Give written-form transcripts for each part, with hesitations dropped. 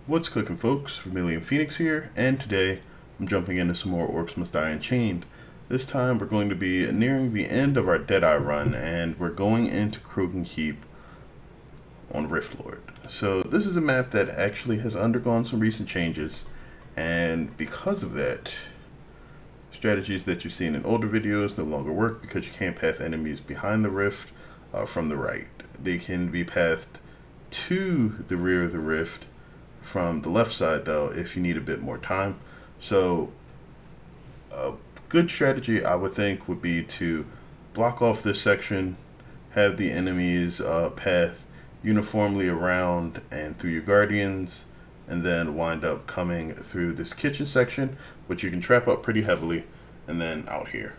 What's cooking, folks? Vermilion Phoenix here, and today I'm jumping into some more Orcs Must Die Unchained. This time we're going to be nearing the end of our Deadeye run, and we're going into Krogan Keep on Riftlord. So this is a map that actually has undergone some recent changes, and because of that, strategies that you've seen in older videos no longer work because you can't path enemies behind the rift from the right. They can be pathed to the rear of the rift from the left side, though, if you need a bit more time. So a good strategy, I would think, would be to block off this section, have the enemies path uniformly around and through your guardians, and then wind up coming through this kitchen section, which you can trap up pretty heavily, and then out here.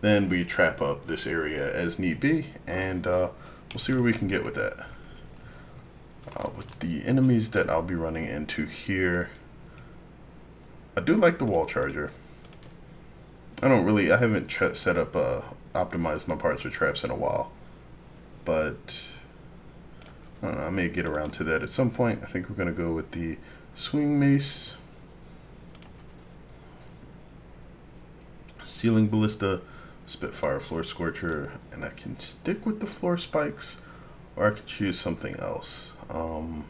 Then we trap up this area as need be, and we'll see where we can get with that. With the enemies that I'll be running into here, I do like the wall charger. I haven't set up, optimized my parts for traps in a while, but I don't know, I may get around to that at some point. I think we're going to go with the swing mace, ceiling ballista, Spitfire floor scorcher, and I can stick with the floor spikes, or I could choose something else. I'll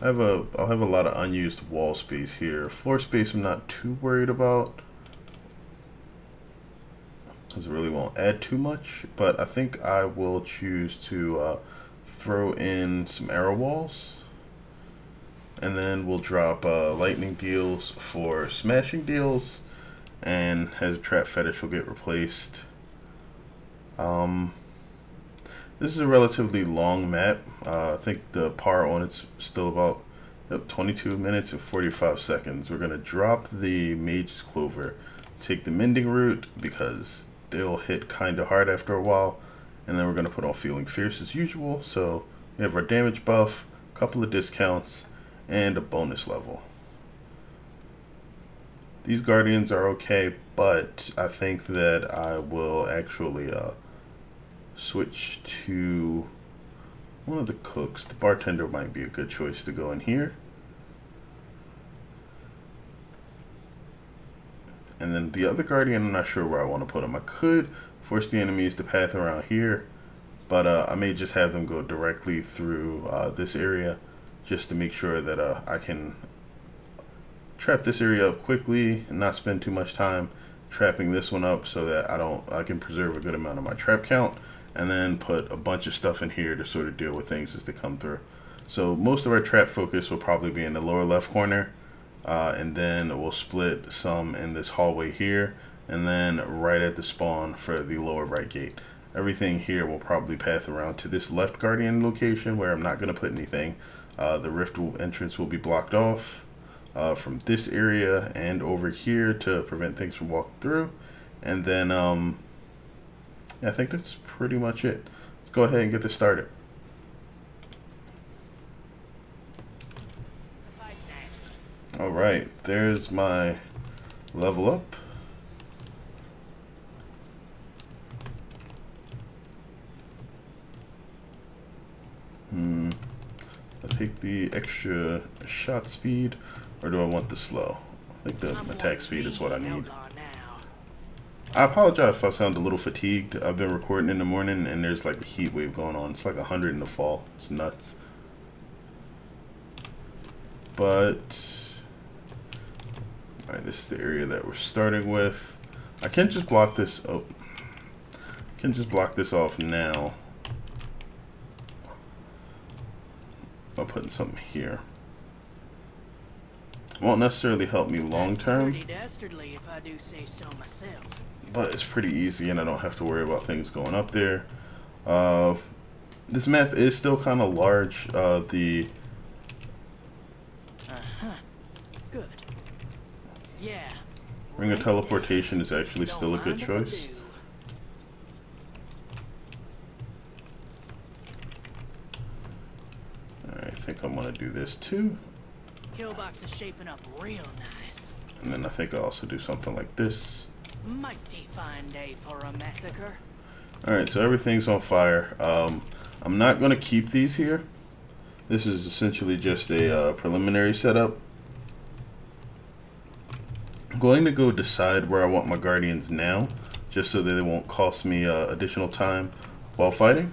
have a lot of unused wall space here. Floor space I'm not too worried about, because it really won't add too much, but I think I will choose to throw in some arrow walls, and then we'll drop lightning deals for smashing deals, and as a trap fetish will get replaced. This is a relatively long map. I think the par on it's still about 22 minutes and 45 seconds. We're going to drop the Mage's Clover, take the Mending Root because they'll hit kind of hard after a while, and then we're going to put on Feeling Fierce as usual. So we have our damage buff, a couple of discounts, and a bonus level. These Guardians are okay, but I think that I will actually switch to one of the cooks. The bartender might be a good choice to go in here. And then the other Guardian, I'm not sure where I want to put him. I could force the enemies to path around here, but I may just have them go directly through this area just to make sure that I can trap this area up quickly and not spend too much time trapping this one up, so that I can preserve a good amount of my trap count, and then put a bunch of stuff in here to sort of deal with things as they come through. So most of our trap focus will probably be in the lower left corner, and then we'll split some in this hallway here, and then right at the spawn for the lower right gate. Everything here will probably path around to this left guardian location where I'm not going to put anything. The rift entrance will be blocked off from this area and over here to prevent things from walking through, and then I think that's pretty much it. Let's go ahead and get this started. Alright, there's my level up. I'll take the extra shot speed, or do I want the slow? I think the attack speed is what I need. I apologize if I sound a little fatigued. I've been recording in the morning and there's like a heat wave going on. It's like 100 in the fall. It's nuts. But alright, this is the area that we're starting with. I can't just block this. Oh, I can just block this off now. I'm putting something here. Won't necessarily help me long term, but it's pretty easy and I don't have to worry about things going up there. This map is still kind of large. The good. Yeah. Ring of Teleportation is actually still a good choice. Alright, I think I'm gonna do this too. Killbox is shaping up real nice. And then I think I'll also do something like this. Mighty fine day for a massacre. Alright, so everything's on fire. I'm not going to keep these here. This is essentially just a preliminary setup. I'm going to go decide where I want my guardians now, just so that they won't cost me additional time while fighting.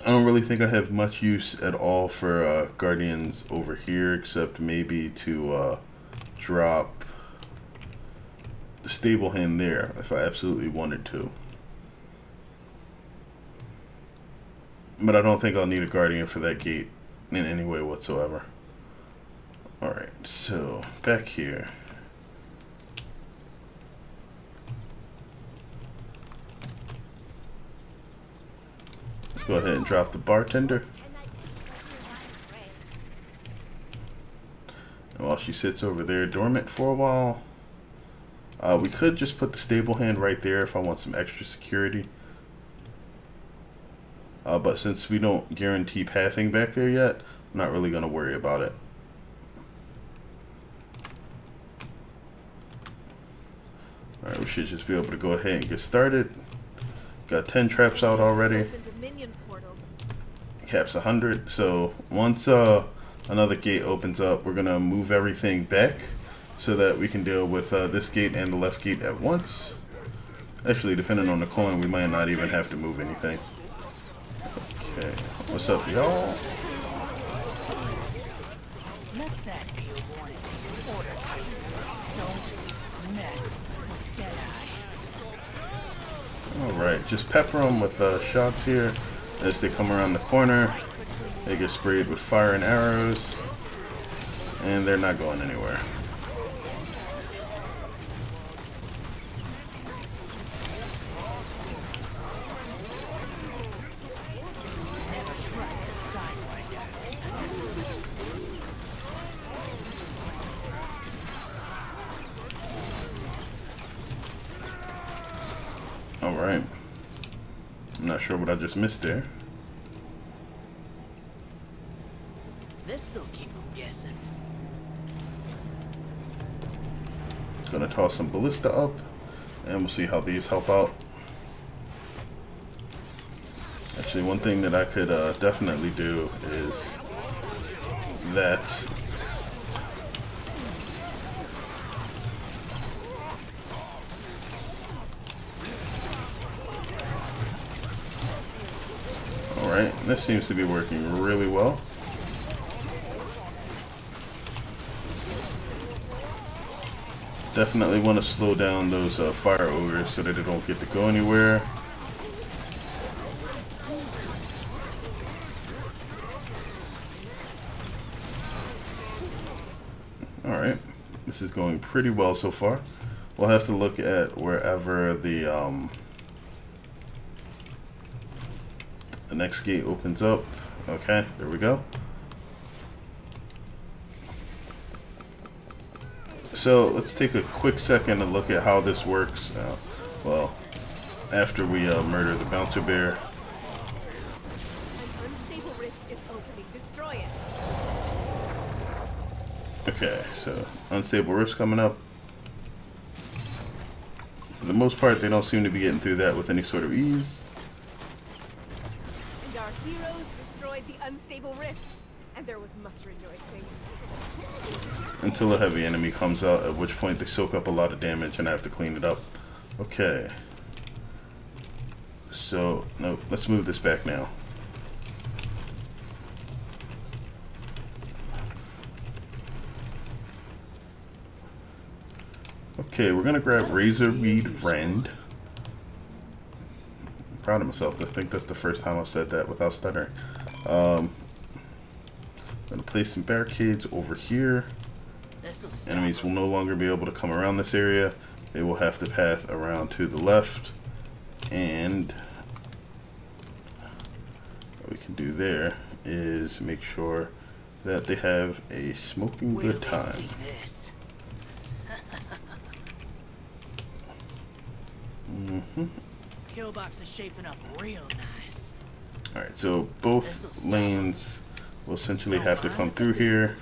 I don't really think I have much use at all for guardians over here, except maybe to drop the stable hand there if I absolutely wanted to. But I don't think I'll need a guardian for that gate in any way whatsoever. Alright, so back here. Let's go ahead and drop the bartender. And while she sits over there dormant for a while, we could just put the stable hand right there if I want some extra security. But since we don't guarantee pathing back there yet, I'm not really going to worry about it. Alright, we should just be able to go ahead and get started. Got 10 traps out already. Caps 100. So once another gate opens up, we're going to move everything back so that we can deal with this gate and the left gate at once. Actually, depending on the coin, we might not even have to move anything. Okay, what's up, y'all? Let that be a warning to your order types. Don't mess with Deadeye. Alright, just pepper them with shots here as they come around the corner. They get sprayed with fire and arrows, and they're not going anywhere. Alright. I'm not sure what I just missed there. This'll keep them guessing. Gonna toss some ballista up, and we'll see how these help out. Actually, one thing that I could definitely do is that. Alright, this seems to be working really well. Definitely want to slow down those fire ogres so that they don't get to go anywhere. Alright, this is going pretty well so far. We'll have to look at wherever the next gate opens up. Okay, there we go. So let's take a quick second to look at how this works. Well, after we murder the bouncer bear. An unstable rift is opening. Destroy it. Okay, so unstable rift's coming up. For the most part, they don't seem to be getting through that with any sort of ease. And our heroes destroyed the unstable rift, and there was much rejoicing. Until a heavy enemy comes out, at which point they soak up a lot of damage and I have to clean it up. Okay. So, no, let's move this back now. Okay, we're gonna grab Razorweed Rend. I'm proud of myself. I think that's the first time I've said that without stuttering. I'm gonna place some barricades over here. Enemies will no longer be able to come around this area. They will have to path around to the left. And what we can do there is make sure that they have a smoking good time. Killbox is shaping up real nice. Alright, so both lanes will essentially have to come through here.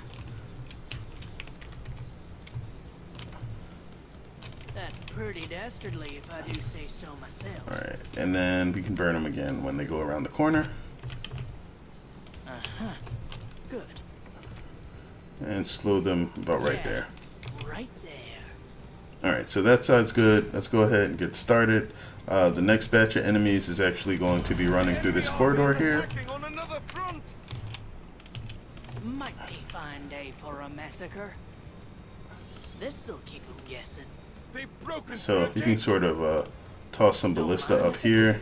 That's pretty dastardly if I do say so myself. Alright, and then we can burn them again when they go around the corner. Good. And slow them about right there. Right there. Alright, so that side's good. Let's go ahead and get started. The next batch of enemies is actually going to be running through this corridor here. Mighty fine day for a massacre. This'll keep them guessing. So you can sort of toss some ballista up here.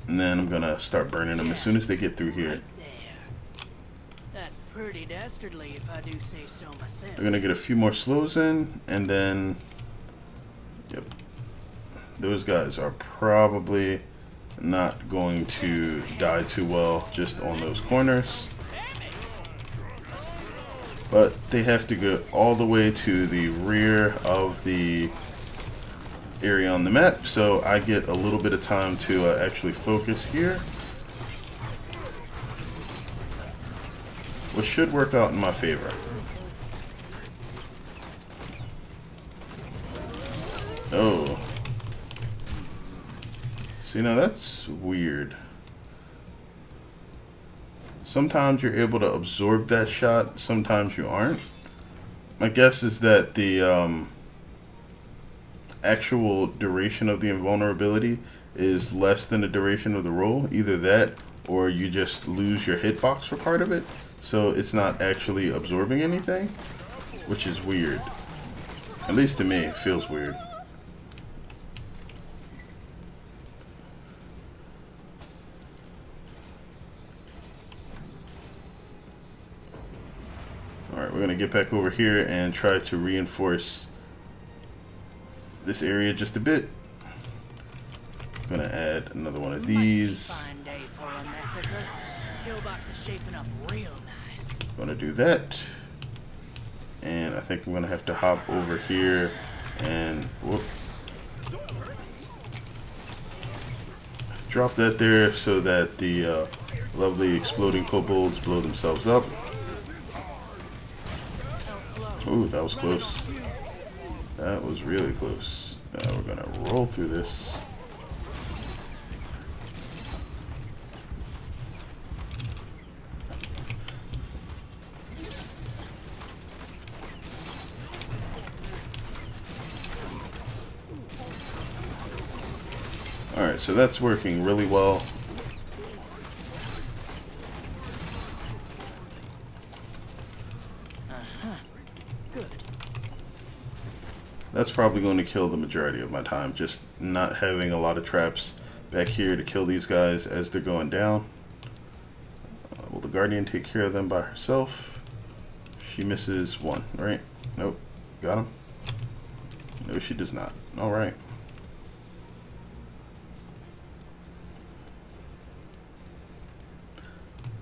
And then I'm going to start burning them as soon as they get through here. Right there. That's pretty dastardly if I do say so myself. They're going to get a few more slows in, and then, yep, those guys are probably not going to die too well just on those corners. But they have to go all the way to the rear of the area on the map, so I get a little bit of time to actually focus here, which should work out in my favor. Oh, see, now that's weird. Sometimes you're able to absorb that shot, sometimes you aren't. My guess is that the actual duration of the invulnerability is less than the duration of the roll. Either that, or you just lose your hitbox for part of it, so it's not actually absorbing anything, which is weird. At least to me, it feels weird. Alright, we're going to get back over here and try to reinforce this area just a bit. I'm going to add another one of these. Fine day for a massacre. Killbox is shaping up real nice. Going to do that. And I think I'm going to have to hop over here and whoop, drop that there so that the lovely exploding kobolds blow themselves up. Ooh, that was close. That was really close. We're gonna roll through this. Alright, so that's working really well. That's probably going to kill the majority of my time, just not having a lot of traps back here to kill these guys as they're going down. Will the Guardian take care of them by herself? She misses one, right? Nope. Got him? No, she does not. Alright.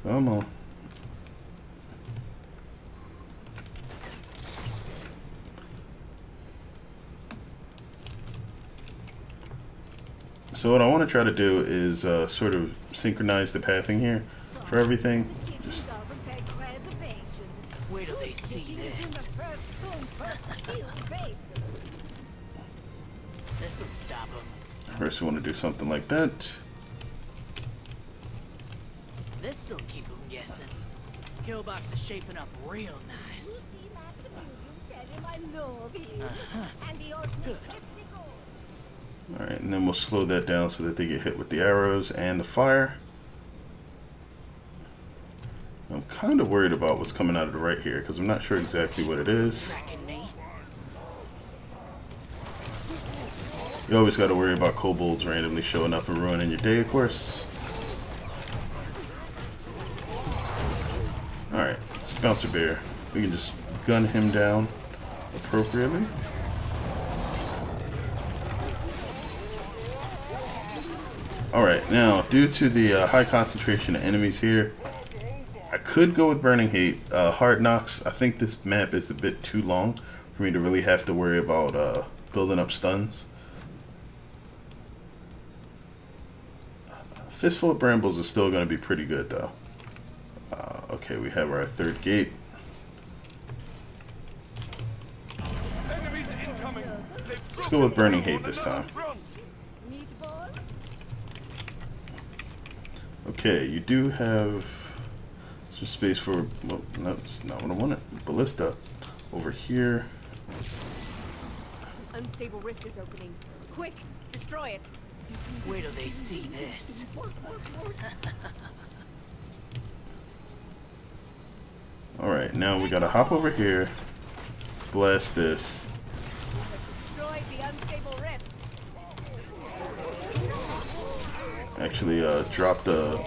Come on. So what I want to try to do is sort of synchronize the pathing here for everything. Just wait till they see this. This'll stop them. First we want to do something like that. This'll keep them guessing. Killbox is shaping up real nice. Good. Alright, and then we'll slow that down so that they get hit with the arrows and the fire. I'm kind of worried about what's coming out of the right here because I'm not sure exactly what it is. You always got to worry about kobolds randomly showing up and ruining your day, of course. Alright, it's Bouncer Bear. We can just gun him down appropriately. Alright, now, due to the high concentration of enemies here, I could go with Burning Hate. Hard Knocks, I think this map is a bit too long for me to really have to worry about building up stuns. Fistful of Brambles is still going to be pretty good, though. Okay, we have our third gate. Let's go with Burning Hate this time. Okay, you do have some space for, well, no, that's not what I wanted. Ballista over here. Unstable rift is opening. Quick, destroy it. Wait till they see this. Alright, now we gotta hop over here, blast this. Destroy the unstable rift. Actually, drop the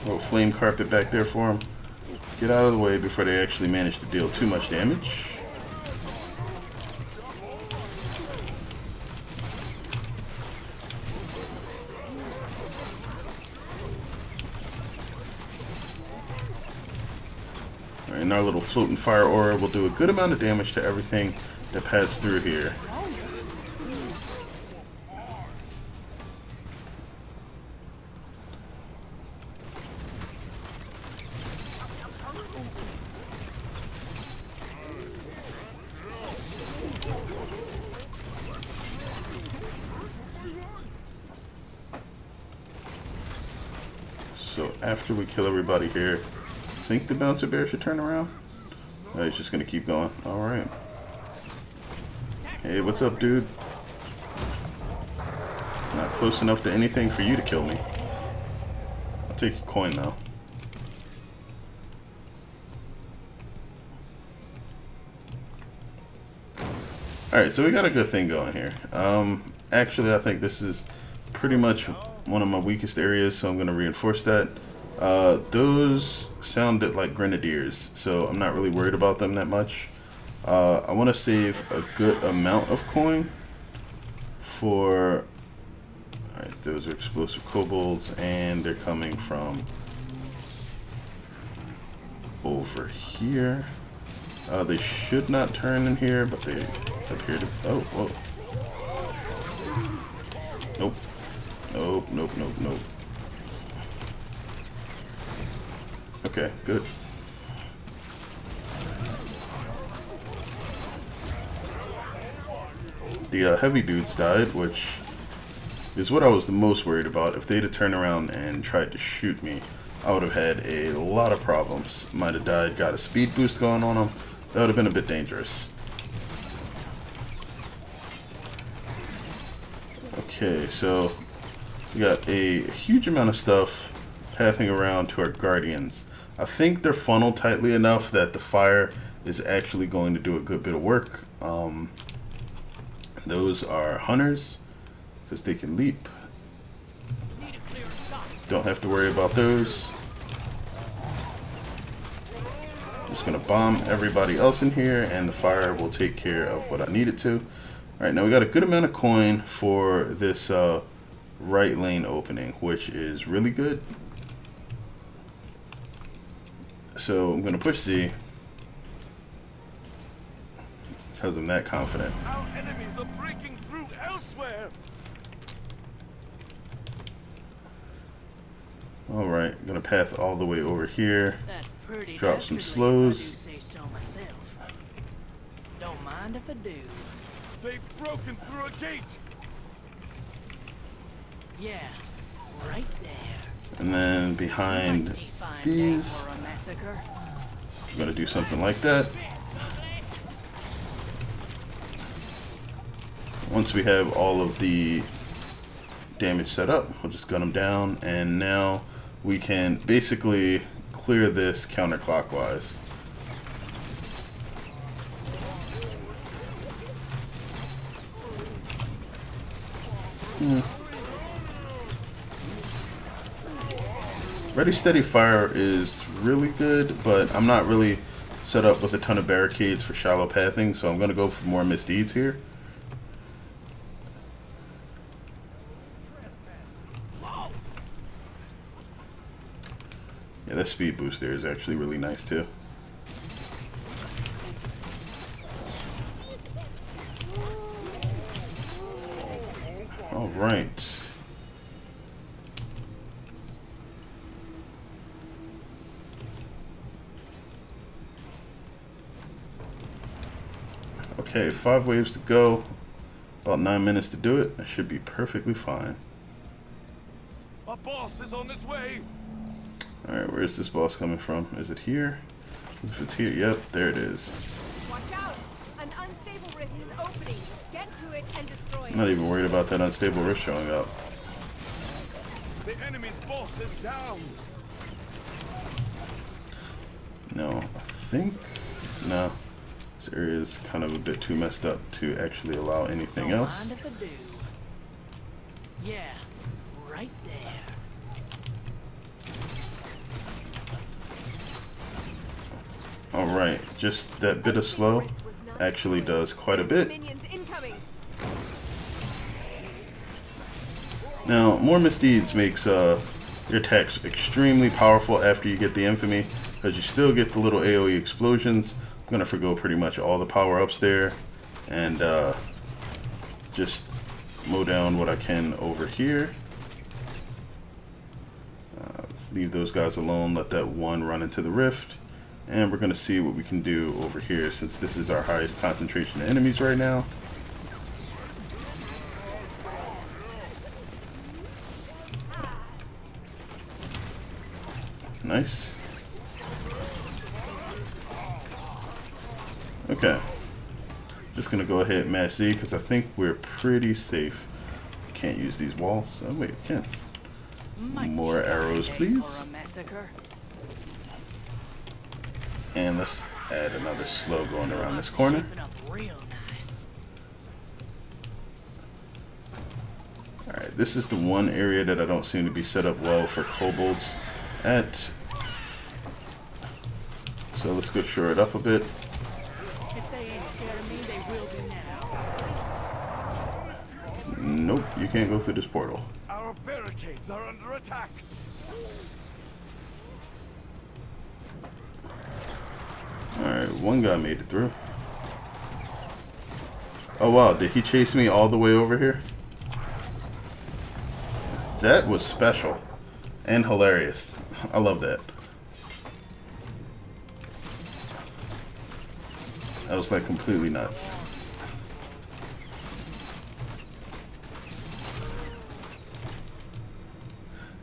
little flame carpet back there for them. Get out of the way before they actually manage to deal too much damage. Alright, and our little floating fire aura will do a good amount of damage to everything that passes through here. So after we kill everybody here, I think the bouncer bear should turn around. Oh, he's just gonna keep going. Alright. Hey, what's up, dude? Not close enough to anything for you to kill me. I'll take your coin now. Alright, so we got a good thing going here. Actually, I think this is pretty much one of my weakest areas, so I'm going to reinforce that. Those sounded like grenadiers, so I'm not really worried about them that much. I want to save a good amount of coin for... Alright, those are explosive kobolds, and they're coming from over here. They should not turn in here, but they appear to... Oh, whoa. Nope. Nope, nope, nope, nope. Okay, good. The heavy dudes died, which is what I was the most worried about. If they'd have turned around and tried to shoot me, I would have had a lot of problems. Might have died, got a speed boost going on them. That would have been a bit dangerous. Okay, so we got a huge amount of stuff pathing around to our guardians. I think they're funneled tightly enough that the fire is actually going to do a good bit of work. Those are hunters, because they can leap. Don't have to worry about those. Just gonna bomb everybody else in here, and the fire will take care of what I need it to. Alright, now we got a good amount of coin for this right lane opening, which is really good. So I'm gonna push Z because I'm that confident. Our enemies are breaking through elsewhere. Alright, gonna path all the way over here. That's pretty Drop some dastardly, slows. if I do say so myself. Don't mind if I do. They've broken through a gate. Yeah, right there. And then behind Mighty fine these, day for a massacre. I'm gonna do something like that. Once we have all of the damage set up, we'll just gun them down, and now we can basically clear this counterclockwise. Ready Steady Fire is really good, but I'm not really set up with a ton of barricades for shallow pathing, so I'm going to go for more misdeeds here. Yeah, that speed boost there is actually really nice too. All right. Okay, 5 waves to go. About 9 minutes to do it. That should be perfectly fine. A boss is on its way. Alright, where's this boss coming from? Is it here? If it's here, yep, there it is. Watch out! An unstable rift is opening. Get to it and destroy it. I'm not even worried about that unstable rift showing up. The enemy's boss is down. No, I think... No. This area is kind of a bit too messed up to actually allow anything Don't else. mind if I do. Yeah, right there. Alright, just that bit of slow actually does quite a bit. Minions incoming. Now, more misdeeds makes your attacks extremely powerful after you get the infamy, because you still get the little AoE explosions. I'm going to forgo pretty much all the power-ups there, and just mow down what I can over here. Leave those guys alone, let that one run into the rift, and we're going to see what we can do over here, since this is our highest concentration of enemies right now. Nice. Okay. Just gonna go ahead and mash Z because I think we're pretty safe. Can't use these walls. Oh wait, we can. More arrows, please. And let's add another slow going around this corner. Alright, this is the one area that I don't seem to be set up well for kobolds at. So let's go shore it up a bit. If they ain't scared of me, they will be now. Nope, you can't go through this portal. Our barricades are under attack. Alright, one guy made it through. Oh wow, did he chase me all the way over here? That was special. And hilarious. I love that. That was like completely nuts.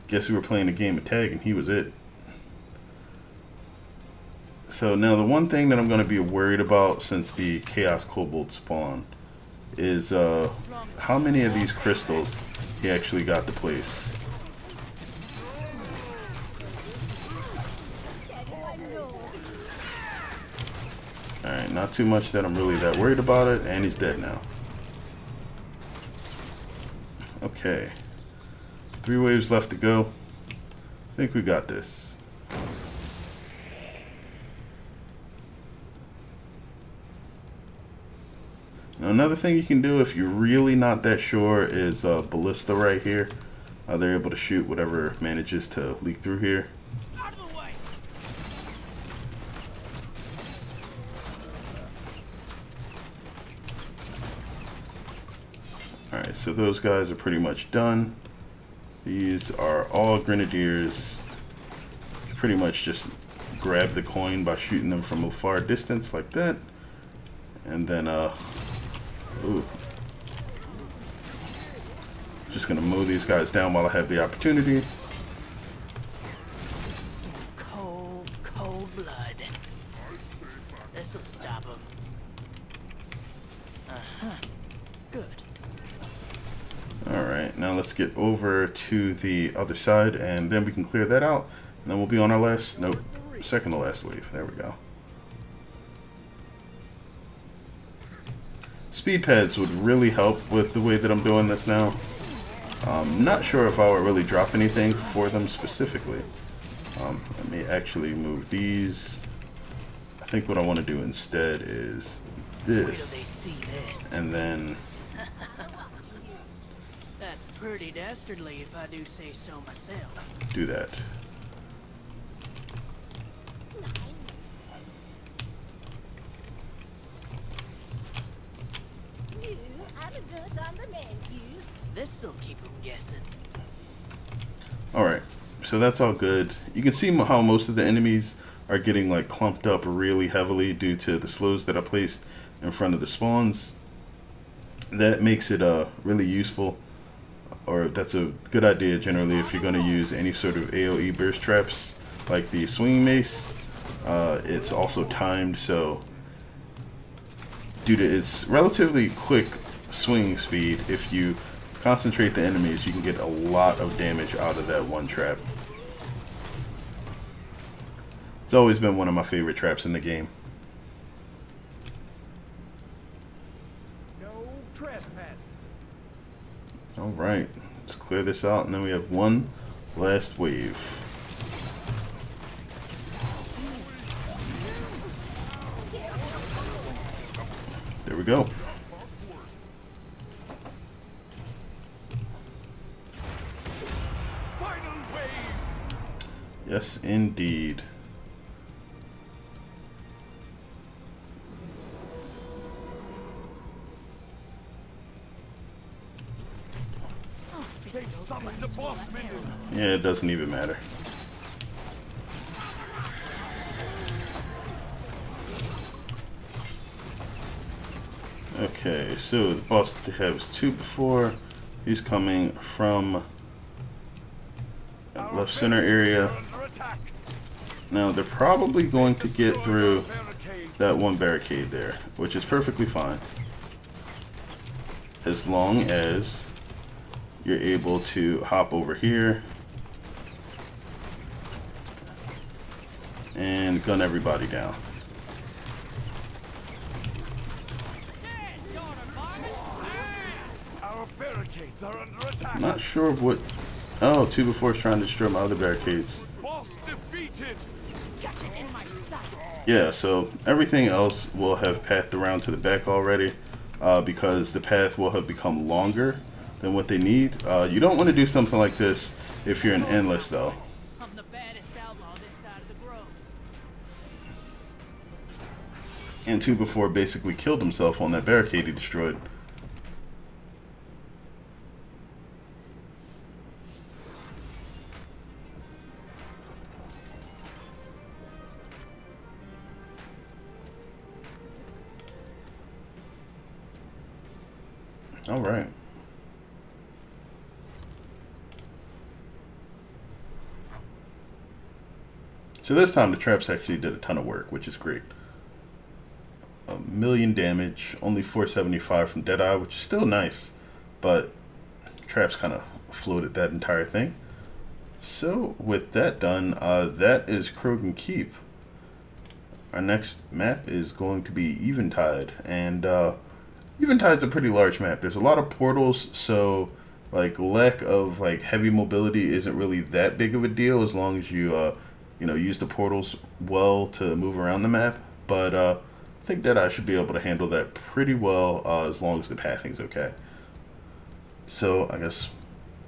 Guess we were playing a game of tag and he was it. So now the one thing that I'm going to be worried about since the Chaos Kobold spawn is how many of these crystals he actually got to place. Alright, not too much that I'm really that worried about it, and he's dead now. Okay. 3 waves left to go. I think we got this. Now, another thing you can do if you're really not that sure is Ballista right here. They're able to shoot whatever manages to leak through here. Alright, so those guys are pretty much done. These are all grenadiers. You pretty much just grab the coin by shooting them from a far distance like that. And then, ooh. Just gonna mow these guys down while I have the opportunity. Cold blood. This'll stop him. Good. Alright, now let's get over to the other side and then we can clear that out. And then we'll be on our last, nope, second to last wave. There we go. Speed pads would really help with the way that I'm doing this now. I'm not sure if I would really drop anything for them specifically. Let me actually move these. I think what I want to do instead is this. And then... That's pretty dastardly if I do say so myself. do that. This'll keep them guessing. Alright, so that's all good. You can see how most of the enemies are getting like clumped up really heavily due to the slows that I placed in front of the spawns. That makes it really useful. or that's a good idea generally if you're going to use any sort of AoE burst traps like the swinging mace. It's also timed, so due to its relatively quick swing speed, if you concentrate the enemies, you can get a lot of damage out of that one trap. It's always been one of my favorite traps in the game. No trespassing. Alright, let's clear this out, and then we have one last wave. There we go. Final wave. Yes, indeed. They've summoned the boss minion. Yeah, it doesn't even matter. Okay, so the boss that they have was 2 before. He's coming from that left center area. Under attack. Now they're probably going to get through that one barricade there, which is perfectly fine, as long as you're able to hop over here and gun everybody down. Our barricades are under attack. I'm not sure what... Oh, 2 before is trying to destroy my other barricades. Boss defeated. Got you in my sights. Yeah, so everything else will have pathed around to the back already, because the path will have become longer than what they need. You don't want to do something like this if you're an endless, though. I'm the baddest outlaw this side of the groves. And 2 before basically killed himself on that barricade he destroyed. All right. So this time the traps actually did a ton of work, which is great. 1,000,000 damage, only 475 from Deadeye, which is still nice, but traps kind of floated that entire thing. So with that done, that is Krogan Keep. Our next map is going to be Eventide, and Eventide's a pretty large map. There's a lot of portals, so like lack of like heavy mobility isn't really that big of a deal as long as you you know, use the portals well to move around the map. But I think that I should be able to handle that pretty well as long as the pathing's okay. So I guess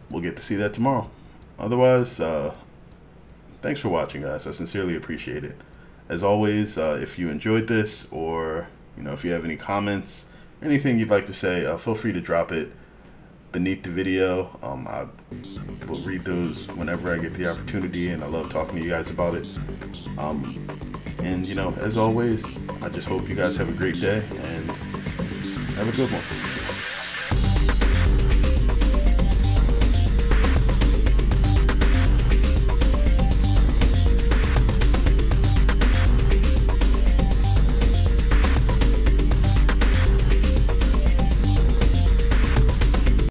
we'll get to see that tomorrow. Otherwise, thanks for watching, guys. I sincerely appreciate it. As always, if you enjoyed this, or you know, if you have any comments, anything you'd like to say, feel free to drop it beneath the video. I will read those whenever I get the opportunity, and I love talking to you guys about it. And you know, as always, I just hope you guys have a great day and have a good one.